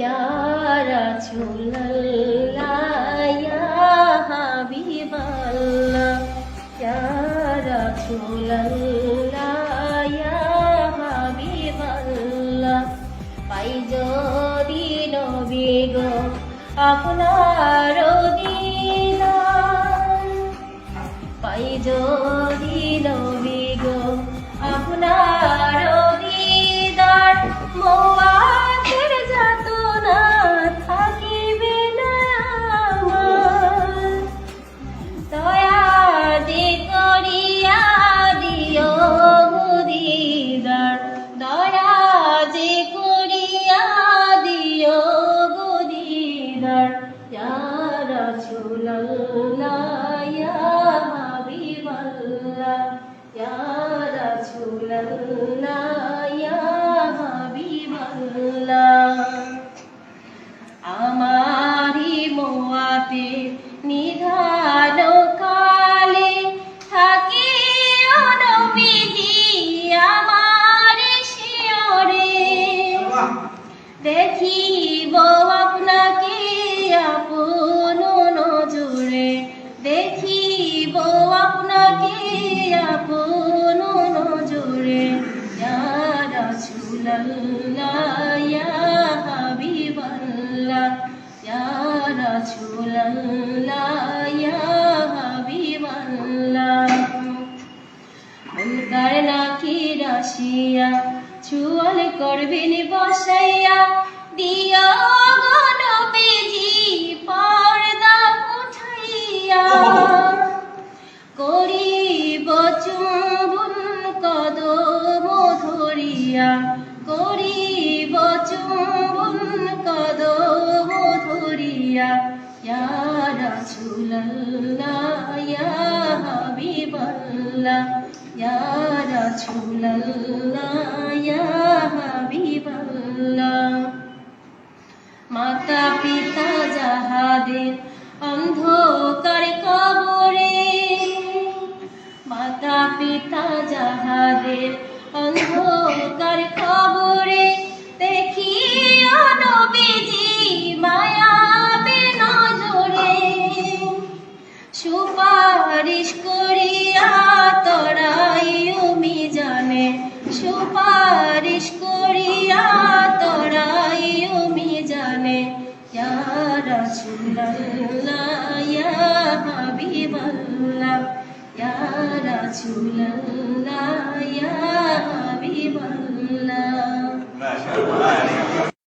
Ya Rasulallah, Ya Habiballah, Ya Rasulallah, Ya Habiballah. পাই যদি নবী গো আপনার দিদার, পাই যদি নবী গো আপনার দিদার, মওয়াতের যাতনা থাকিবে না আমার। দয়া যে করিয়া দিও গো দিদার, দয়া যে করিয়া দিও গো দিদার। ইয়া রাসূলুল্লাহ, ইয়া হাবিবাল্লাহ, ইয়া রাসূলুল্লাহ, ইয়া হাবিবাল্লাহ। আমারি মোয়াতে নিধান কালে থাকিও নবীজি আমার শিয়রে, দেখিব আপনাকে আপন নজরে, দেখিব আপনাকে আপন নজরে। ইয়া রাসূলুল্লাহ, ইয়া হাবিবাল্লাহ, ইয়া রাসূলুল্লাহ, ইয়া হাবিবাল্লাহ। মুনকার নাকির আসিয়া চুয়াল করবেন বসাইয়া, দিও গো নবীজি পর্দা উঠাইয়া। করিব চুম্বন কদম ধরিয়া, করিব চুম্বন কদম ধরিয়া। ইয়া রাসূলুল্লাহ, ইয়া হাবিবাল্লাহ, ইয়া রাসূলুল্লাহ, ইয়া হাবিবাল্লাহ। মাতা পিতা যাহাদের অন্ধকার কবরে, মাতা পিতা যাহাদের অন্ধকার কবরে, দেখিও নবীজি মায়াবে নজরে। সুপারিশ করিয়া তরাইও মিজানে, সুপারিশ করিয়া তরাইও মিজানে। ইয়া রাসূলুল্লাহ, ইয়া হাবিবাল্লাহ, ইয়া রাসূলুল্লাহ, ইয়া